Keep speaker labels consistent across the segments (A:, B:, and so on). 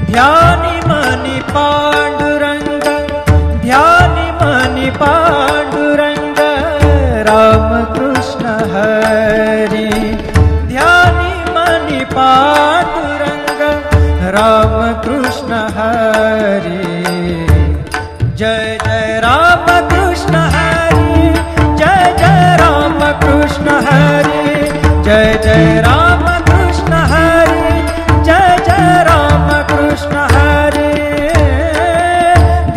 A: ध्यानी money Pandurang, ध्यानी money Pandurang, Ram Krishna Hari. ध्यानी money Pandurang, Ram Krishna Hari. जय जय राम कृष्ण हरी, जय जय राम कृष्ण हरी, जय जय राम कृष्ण हरी, जय जय राम कृष्ण हरी।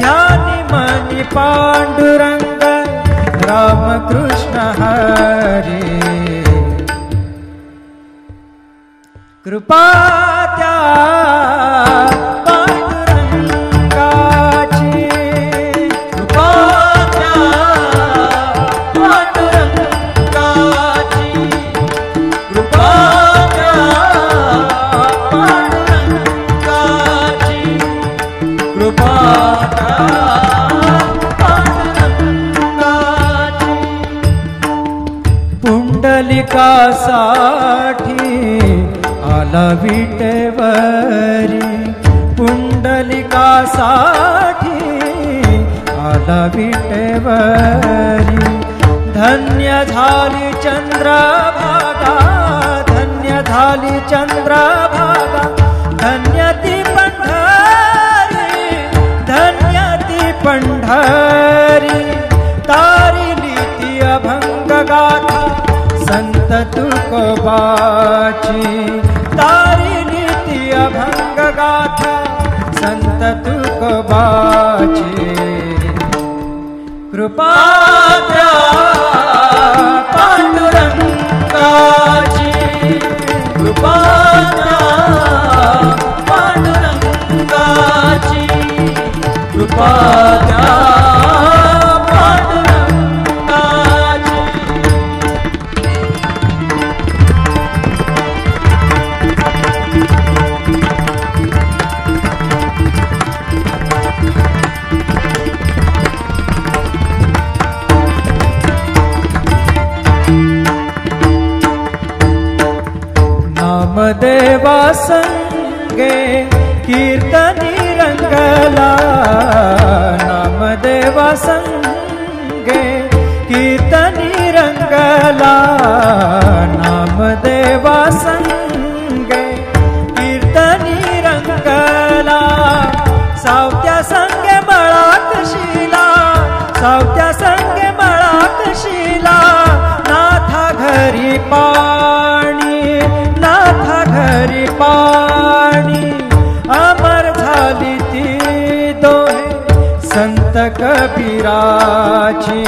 A: ध्यानी मनी पांडुरंग, राम कृष्ण हरी। कृपा त्या पुंडलिकासाठी आला विटेवरी, पुंडलिकासाठी आला विटेवरी। धन्य झाली चंद्रभागा, धन्य झाली चंद्रभागा, धन्य ती पंढरी, धन्य ती पंढरी। तारिली ती अभंग गाथा संत तुकोबाची, तारिली ती अभंग गाथा संत तुकोबाची। कृपा द्या पांडुरंगाची, कृपा द्या पांडुरंगाची, कृपा द्या देवा संगे कीर्तनी रंगला, नामदेवा संगे कीर्तनी रंगला, नामदेवा संगे कीर्तनी रंगला। सावत्या संगे मळात शिला, सावत्या संगे मळात शिला, नाथा घरी पाणी, नाथा घरी पाणी। अमर झाली ती दोहे संत कबीराची,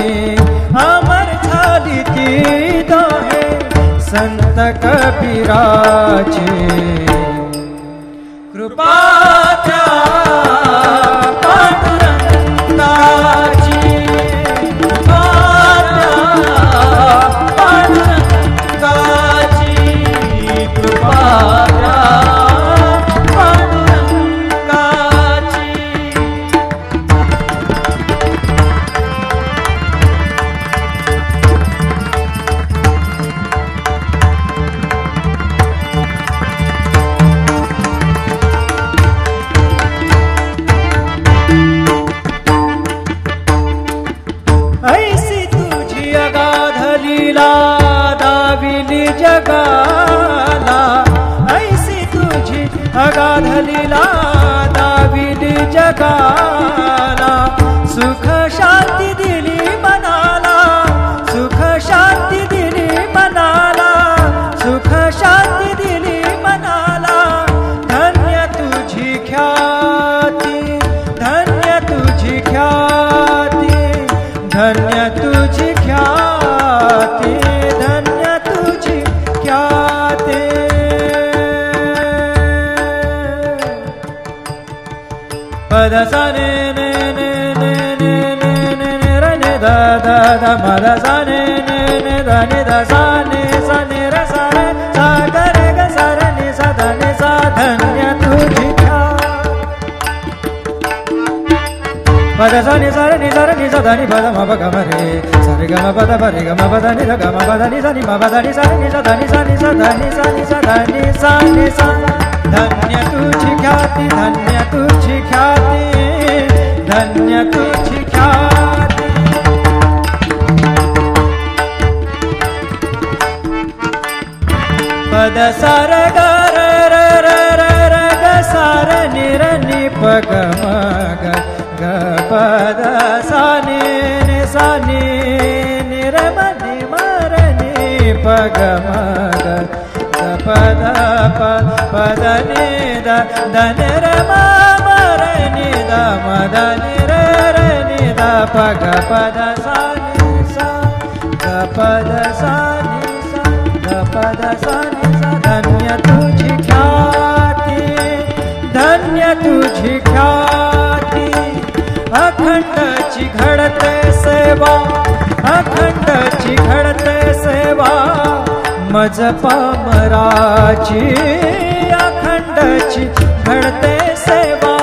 A: अमर झाली ती दोहे संत कबीराची। कृपा द्या पांडुरंगाची, कृपा द्या पांडुरंगाची, कृपा द्या पांडुरंगाची। ऐसी तुझी अगाध लीला दाविली जगाला, ऐसी तुझी अगाध लीला दाविली जगाला। सुख शांती दिली मनाला, सुख शांती दिली मनाला, सुख शांती दिली मनाला। धन्य तुझी ख्याती, धन्य तुझी ख्याती, धन्य तुझी ख्याती, धन्य तुझी ख्याती। पद सा ने ने ने ने ने ने ने ने र ने दा दा दा मद सा ने ने ने दा ने दा सा ने र सा रे सा ग रे ग सा रे ने सा धा ने सा। धन्य तुझी पद सा नि सा नि सा धा नि पद म प ग म रे सा रे ग म प द प रे ग म प द नि ध ग म प द नि सा नि म प द नि सा नि सा धा नि सा नि सा धा नि सा नि सा धा नि सा नि सा। धन्य तुझी ख्याती, धन्य तुझी ख्याती, धन्य तुझी ख्याती. पद सार ग र र र र र ग सार नि र नि प ग म ग ग पद सा नि नि सा नि नि र म नि म र नि प ग म ग ग पद प पद नि द द नि र म म र नि द म द नि र र नि द प ग पद सा नि सा ग पद सा नि सा ग पद सा नि. धन्य तुझी ख्याती, धन्य तुझी ख्याती. अखंडची घडते सेवा, अखंडची घडते सेवा मज पामराची. अखंडची घडते सेवा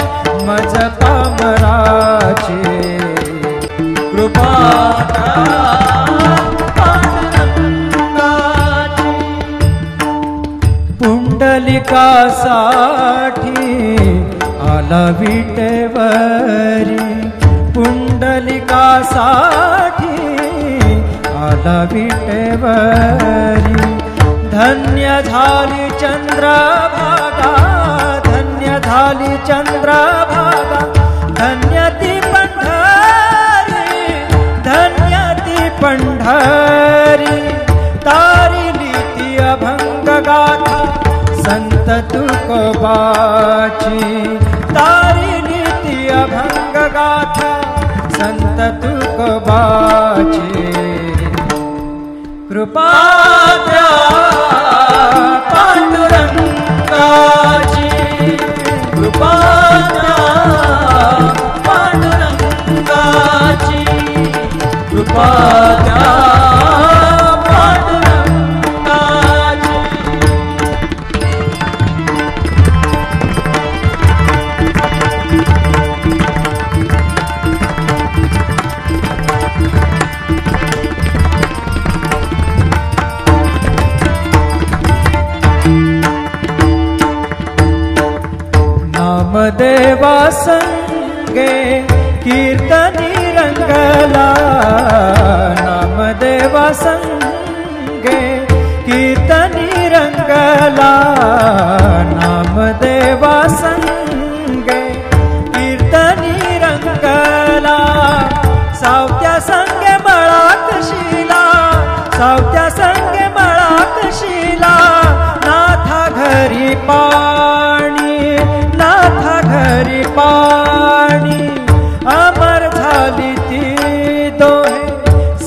A: मज पामराची. कृपा पुंडलिकासाठी आला विटेवरी. पुंडलिकासाठी आला विटेवरी. धन्य झाली चंद्रभागा, धन्य झाली चंद्रभागा. धन्य ती पंढरी, धन्य ती पंढरी. तारिली ती अभंग गाथा संत तुकोबाची. तारिली ती अभंग गाथा संत तुकोबाची. कृपा द्या पांडुरंगाची, कृपा द्या पांडुरंगाची. कृपा द्या देवा संगे कीर्तनी रंगला. नामदेवा संगे कीर्तनी रंगला. नामदेवा संगे कीर्तनी रंगला. सावत्या संगे मळात शिला, सावत्या संगे मळात शिला. नाथा घरी पाणी, नाथा घरी पाणी. अमर झाली ती दोहे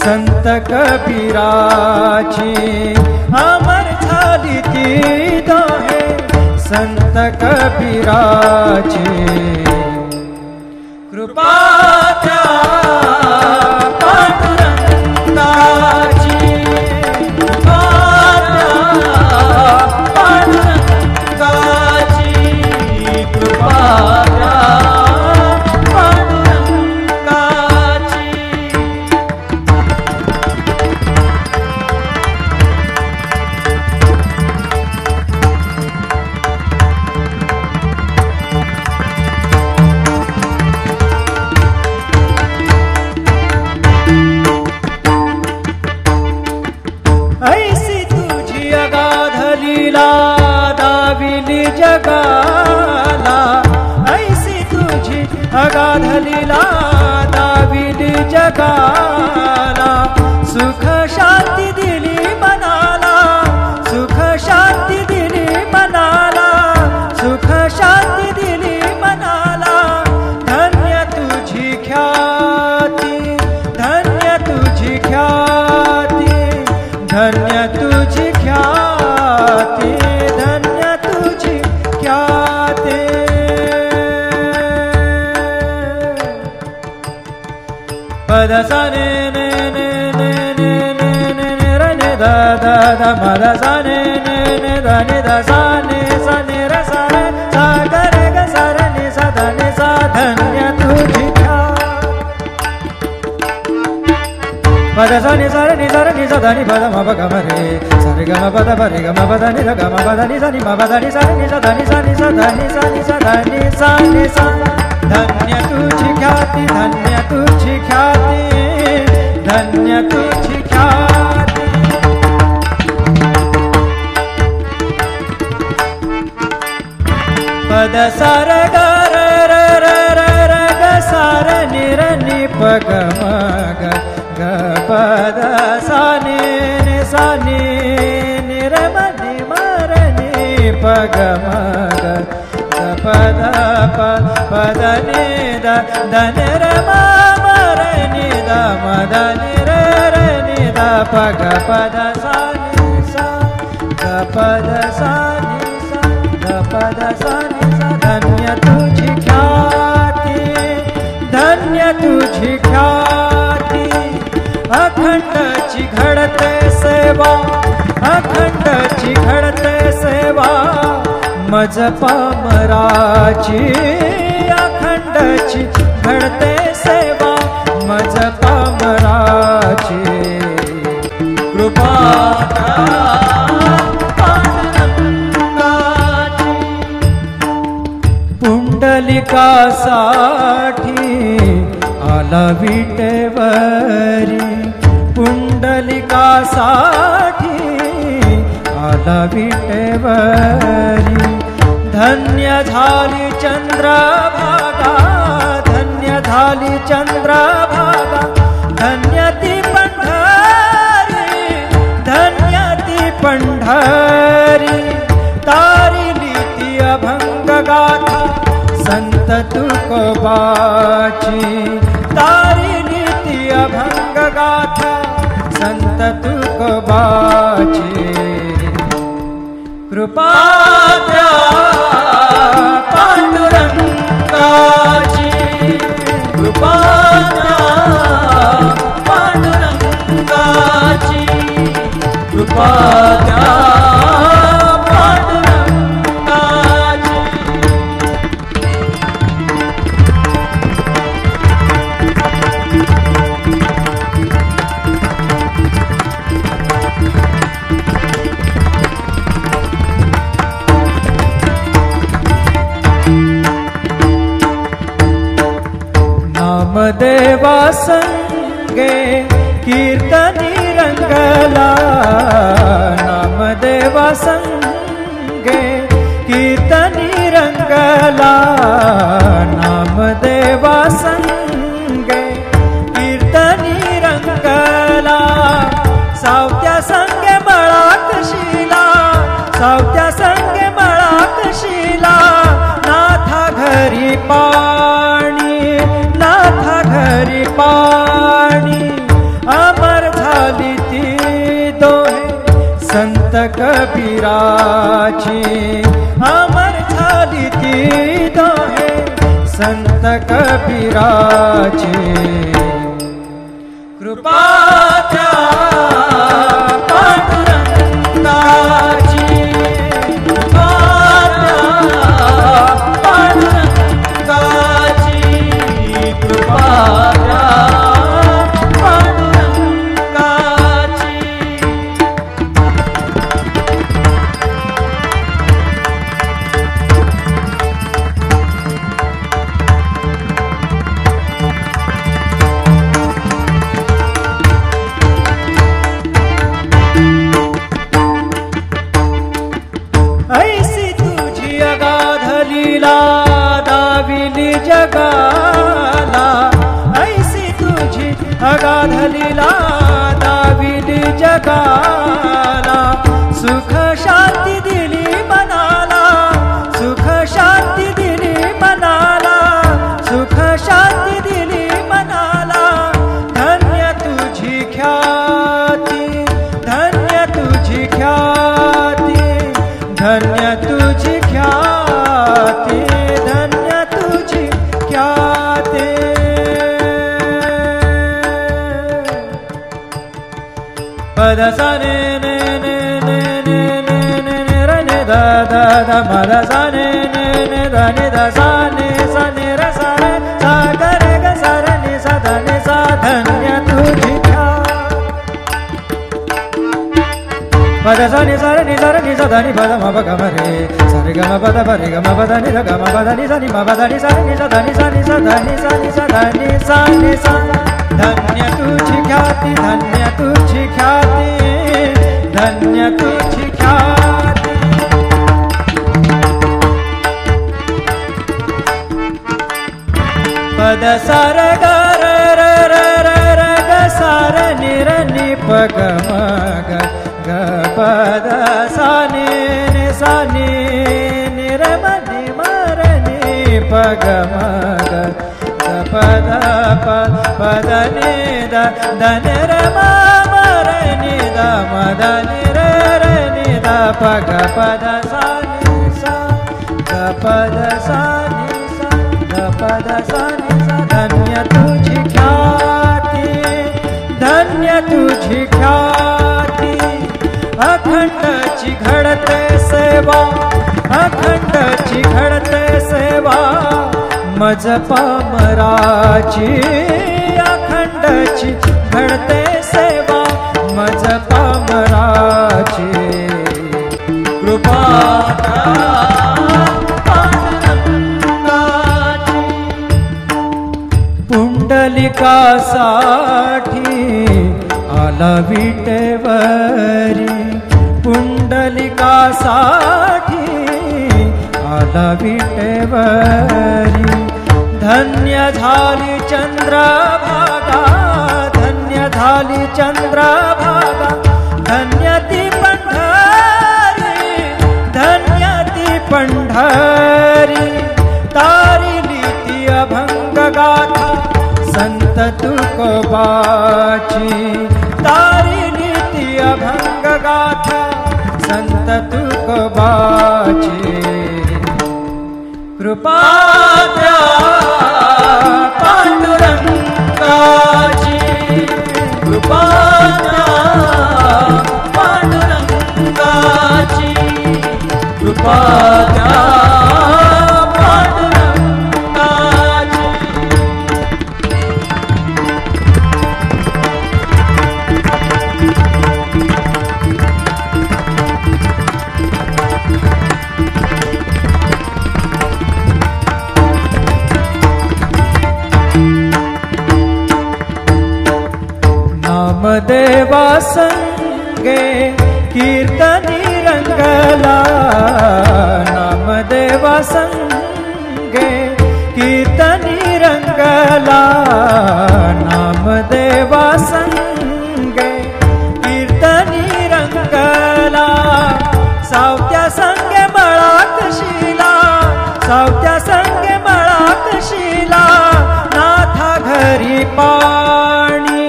A: संत कबीराची. अमर झाली ती दोहे संत कबीराची. कृपा द्या पांडुरंगाची. कृपा द्या पांडुरंगाची. कृपा द्या पांडुरंगाची. ऐसी तुझी अगाध लीला दाविली जगाला. ऐसी तुझी अगाध लीला दाविली जगाला. सुख शांती दिली मनाला, सुख शांती दिली मनाला. सुख शांती दिली मनाला. धन्य तुझी ख्याती, धन्य तुझी ख्याती. धन्य तुझी ख्याती, धन्य तुझी ख्याती. पद सा ने ने ने ने ने ने ने ने र ने द द द म द सा ने ने ने द नि द सा ने र सा रे सा ग रे ग सा र नि सा ध नि सा. धन्य तुझी पद सा नि सा र नि सा ध नि प द म प ग म रे सा ri ga ma pa da ni da ga ma pa da ni sa ni ma pa da ni sa ni sa da ni sa ni sa da ni sa ni sa da ni sa ni sa धन्य तुझी ख्याती धन्य तुझी ख्याती धन्य तुझी ख्याती पद सार ग र र र र र ग सार नि र नि प ग म ग ग पद सा नि नि सा नि नि र म नि म र नि प ग म ग पद पद नि द द नि र म म र नि द म द नि र र नि द प ग पद सा नि सा ग पद सा नि सा ग पद सा नि सा धन्य तुझी ख्याती धन्य तुझी ख्याती अखंडची घडते सेवा अखंडची घडते सेवा मज पामराची अखंडची घडते सेवा मज पामराची कृपा पांडुरंगाची पुंडलिकासाठी आला विटेवरी पुंडलिकासाठी आला विटेवरी धन्य झाली चंद्रभागा धन्य झाली चंद्रभागा धन्य ती पंढरी धन्य ती पंढरी तारिली ती अभंग गाथा संत तुकोबाची तारिली ती अभंग गाथा संत तुकोबाची कृपा द्या पांडुरंगाची कृपा द्या पांडुरंगाची कृपा द्या पांडुरंगाची नामदेवा संगे कीर्तनी रंगला नामदेवा संगे कीर्तनी रंगला नामदेवा संगे कीर्तनी रंगला सावत्या संगे मळाक शिला सावत्या संगे मळाक शिला नाथा घरी पाणी नाथा घरी पाणी अमर झाली ती दोहे संत कबीराची अमर झाली ती दोहे संत कबीराची कृपा द्या पांडुरंगाची कृपा द्या पांडुरंगाची कृपा द्या पांडुरंगाची ऐसी तुझी अगाध लीला दाविली जगाला ऐसी तुझी अगाध लीला दाविली जगाला सुख शांती दिली मनाला सुख शांती दिली मनाला सुख शांती दिली मनाला धन्य तुझी ख्याती धन्य तुझी ख्याती धन्य तुझी ख्याती धन्य तुझी ख्याती पद सा ने ने ने ने ने ने ने ने र ने दा दा दा म द सा ने ने ने दा ने दा सा ने र सा रे सा ग रे ग सा रे नि सा दा ने सा धन्य तुझी ख्याती pada sa ni sa ni sa ni sa da ni pada ma pa ga ma re sa re ga ma pada pa re ga ma pada ni da ga ma pada ni sa ni ma pada ni sa ni sa da ni sa ni sa da ni sa ni sa da ni sa ni sa धन्य तुझी ख्याति धन्य तुझी ख्याति धन्य तुझी ख्याति पद सार ग र र र र र ग सार नि र नि प ग म ग ग पद सा नि नि सा नि नि र म नि म र नि प ग म ग पद पद नि द द नि र म म र नि द म द नि र र नि द प ग पद सा नि सा ग पद सा नि सा ग पद सा नि सा धन्य तुझी ख्याति धन्य तुझी ख्याति अखंडची घडते सेवा अखंडची घडते सेवा मज पामराची अखंडची घडते सेवा मज पामराची कृपा पांडुरंगाची पुंडलिकासाठी आला विटेवरी पुंडलिकासाठी आला विटेवरी धन्य झाली चंद्रभागा धन्य झाली चंद्रभागा धन्य ती पंढरी धन्य ती पंढरी तारिली ती अभंग गाथा संत तुकोबाची तारिली ती अभंग गाथा संत तुकोबाची कृपा पांडुरंगाची कृपा पांडुरंगाची कृपा पांडुरंगाची नामदेवा संगे कीर्तनी रंगला नामदेवा संगे कीर्तनी रंगला नामदेवा संगे कीर्तनी रंगला सावत्या संगे मळाकशीला सावत्या संगे मळाकशीला नाथा घरी पाणी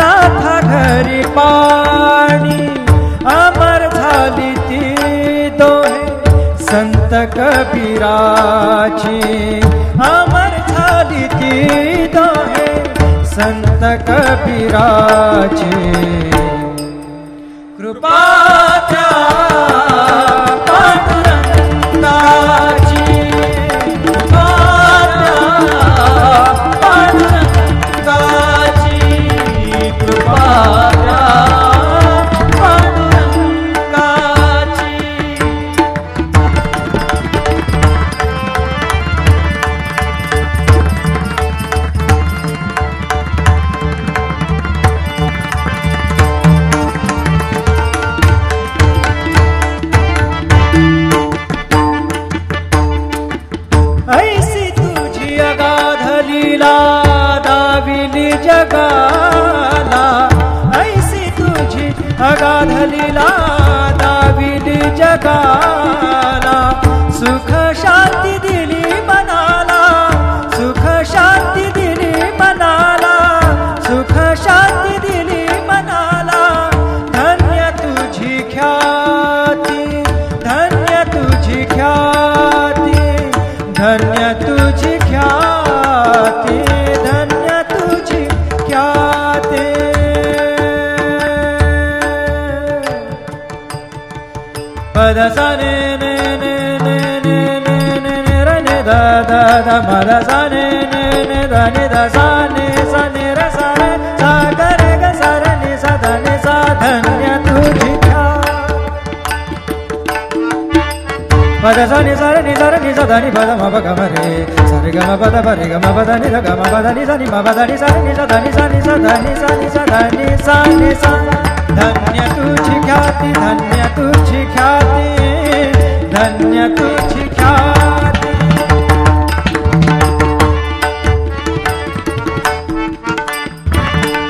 A: नाथा घरी पाणी अमर झाली ती दोहे संत कबीराची अमर झाली ती दोहे संत कबीराची कृपा पांडुरंगाची कृपा पांडुरंगाची कृपा पांडुरंगाची ऐसी तुझी अगाध लीला दाविली जगाला ऐसी तुझी अगाध लीला दाविली जगाला सुख शांती दिली मनाला सुख शांती दिली मनाला सुख शांती दिली मनाला धन्य तुझी ख्याती धन्य तुझी ख्याती धन्य तुझी ख्याती धन्य तुझी ख्याती पद सा ने ने ने ने ने ने ने ने र ने दा दा दा पद सा ने ने ने दा ने दा सा ने र सा रे सा ग रे ग सा र ने सा दा ने सा धन्य तुझी ख्याती पद सा नि सा रे नि सा रे नि सा ध नि पद म प ग म रे सा रे ग म प द प रे ग म प द नि ध ग म प द नि सा नि म प द नि सा रे नि सा ध नि सा नि सा ध नि सा नि सा ध नि सा नि सा धन्य तुझी ख्याती धन्य तुझी ख्याती धन्य तुझी ख्याती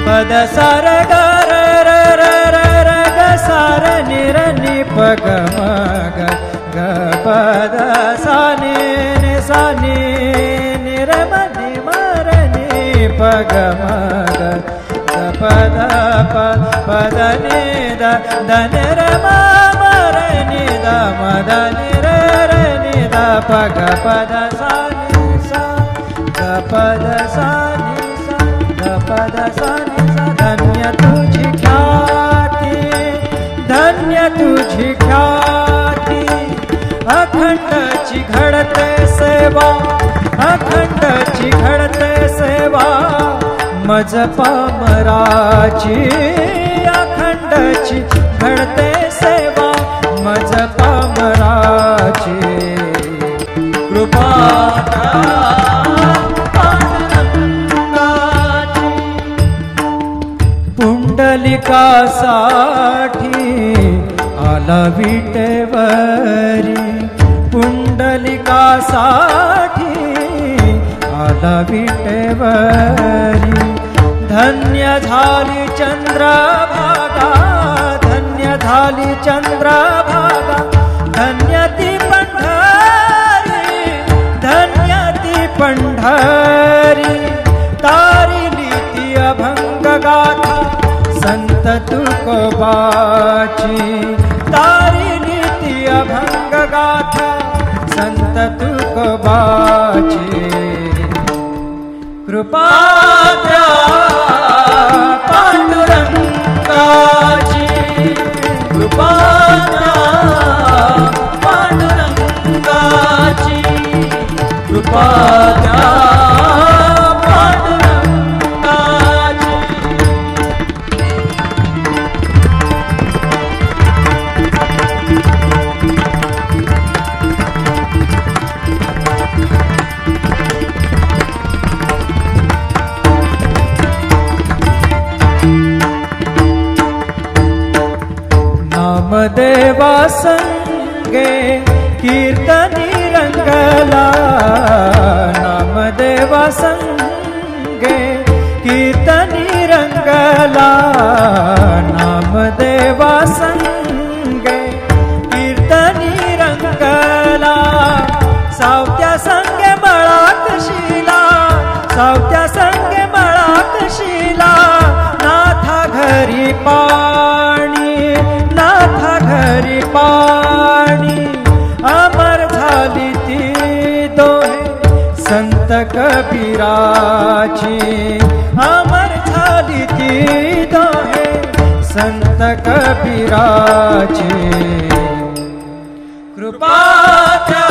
A: पद सा रे ग रे रे रे रे रे ग सा रे नि रे नि प ग म ग ग पद सा नि सा नि नि रे म नि म रे नि प ग म ग ग पद प पद नि द द नि रे म म रे नि द म द नि रे रे नि द प ग पद सा नि सा ग पद सा नि सा ग पद सा नि सा धन्य तुझी ख्याती धन्य तुझी ख्याती अखंडची घडते सेवा अखंडची घडते सेवा मज पामराची अखंडची घडते सेवा मज पामराची कृपा पुंडलिकासाठी आला विटेवरी पुंडलिकासाठी आला विटेवरी धन्य झाली चंद्रभागा धन्य झाली चंद्रभागा धन्य ती पंढरी धन्य ती पंढरी तारिली ती अभंग गाथा संत तुकोबाची तारिली ती अभंग गाथा संत तुकोबाची कृपा द्या पांडुरंगाची कृपा द्या पांडुरंगाची कृपा द्या नामदेवा संगे कीर्तनी रंगला नामदेवा संगे कीर्तनी रंगला नामदेवा संगे कीर्तनी रंगला सावत्या संगे मळात शिला सावत्या संगे मळात शिला नाथा घरी पाणी नाथा घरी पाणी अमर झाली ती दोहे संत कबीराची अमर झाली ती दोहे संत कबीराची कृपा द्या